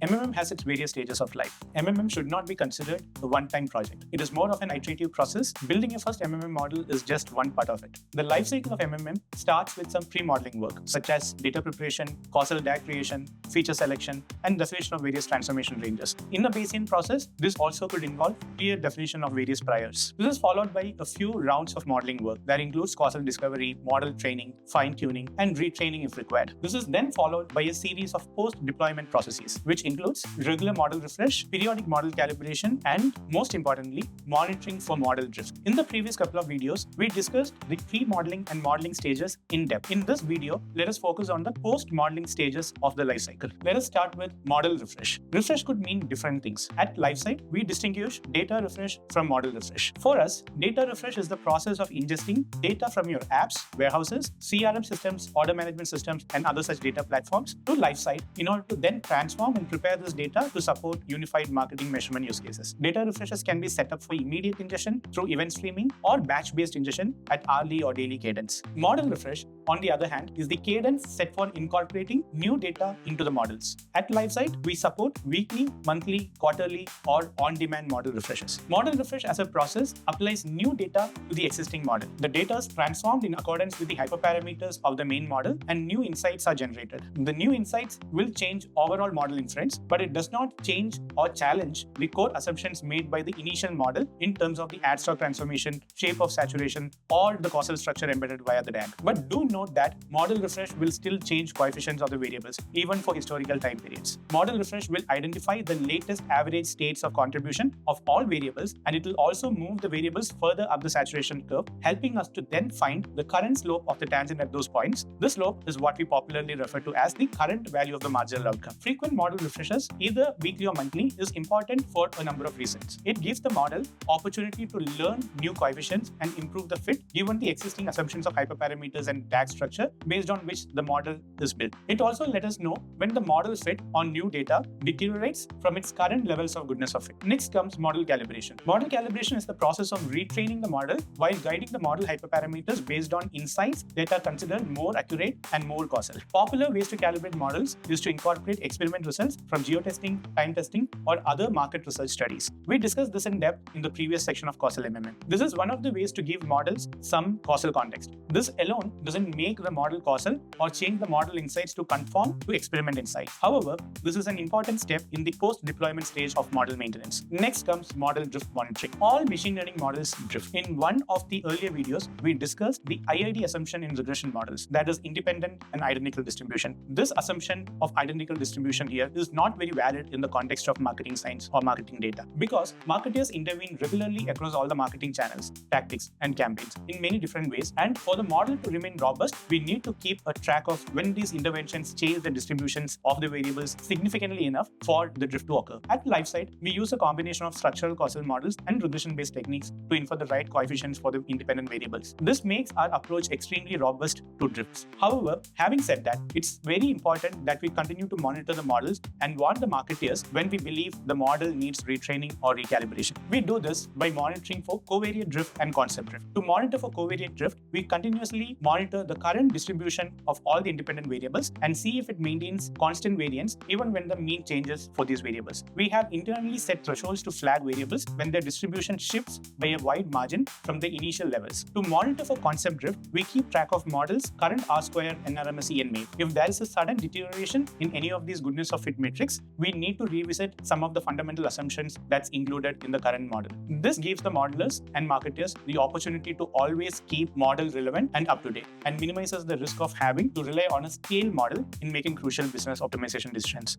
MMM has its various stages of life. MMM should not be considered a one-time project. It is more of an iterative process. Building a first MMM model is just one part of it. The life cycle of MMM starts with some pre-modeling work, such as data preparation, causal DAG creation, feature selection, and definition of various transformation ranges. In the Bayesian process, this also could involve clear definition of various priors. This is followed by a few rounds of modeling work that includes causal discovery, model training, fine-tuning, and retraining if required. This is then followed by a series of post-deployment processes, which includes regular model refresh, periodic model calibration, and most importantly, monitoring for model drift. In the previous couple of videos, we discussed the pre-modeling and modeling stages in depth. In this video, let us focus on the post-modeling stages of the lifecycle. Let us start with model refresh. Refresh could mean different things. At Lifesight, we distinguish data refresh from model refresh. For us, data refresh is the process of ingesting data from your apps, warehouses, CRM systems, order management systems, and other such data platforms to Lifesight in order to then transform and prepare this data to support unified marketing measurement use cases. Data refreshes can be set up for immediate ingestion through event streaming or batch-based ingestion at hourly or daily cadence. Model refresh, on the other hand, is the cadence set for incorporating new data into the models. At Lifesight, we support weekly, monthly, quarterly, or on-demand model refreshes. Model refresh as a process applies new data to the existing model. The data is transformed in accordance with the hyperparameters of the main model, and new insights are generated. The new insights will change overall model inference, but it does not change or challenge the core assumptions made by the initial model in terms of the ad stock transformation, shape of saturation, or the causal structure embedded via the DAG. But do note that model refresh will still change coefficients of the variables, even for historical time periods. Model refresh will identify the latest average states of contribution of all variables, and it will also move the variables further up the saturation curve, helping us to then find the current slope of the tangent at those points. This slope is what we popularly refer to as the current value of the marginal outcome. Frequent model refreshes, either weekly or monthly, is important for a number of reasons. It gives the model opportunity to learn new coefficients and improve the fit given the existing assumptions of hyperparameters and DAG structure based on which the model is built. It also lets us know when the model fit on new data deteriorates from its current levels of goodness of fit. Next comes model calibration. Model calibration is the process of retraining the model while guiding the model hyperparameters based on insights that are considered more accurate and more causal. Popular ways to calibrate models is to incorporate experiment results from geotesting, time testing, or other market research studies. We discussed this in depth in the previous section of causal MMM. This is one of the ways to give models some causal context. This alone doesn't make the model causal or change the model insights to conform to experiment insights. However, this is an important step in the post-deployment stage of model maintenance. Next comes model drift monitoring. All machine learning models drift. In one of the earlier videos, we discussed the IID assumption in regression models, that is independent and identical distribution. This assumption of identical distribution here is not very valid in the context of marketing science or marketing data because marketers intervene regularly across all the marketing channels, tactics, and campaigns in many different ways. And for the model to remain robust, we need to keep a track of when these interventions change the distributions of the variables significantly enough for the drift to occur. At Lifesight, we use a combination of structural causal models and regression-based techniques to infer the right coefficients for the independent variables. This makes our approach extremely robust to drifts. However, having said that, it's very important that we continue to monitor the models and warn the marketeers when we believe the model needs retraining or recalibration. We do this by monitoring for covariate drift and concept drift. To monitor for covariate drift, we continuously monitor the current distribution of all the independent variables and see if it maintains constant variance even when the mean changes for these variables. We have internally set thresholds to flag variables when their distribution shifts by a wide margin from the initial levels. To monitor for concept drift, we keep track of models, current R-square, NRMSE, and MAPE. If there is a sudden deterioration in any of these goodness of fit metrics, we need to revisit some of the fundamental assumptions that's included in the current model. This gives the modelers and marketers the opportunity to always keep model relevant and up to date and minimizes the risk of having to rely on a scale model in making crucial business optimization decisions.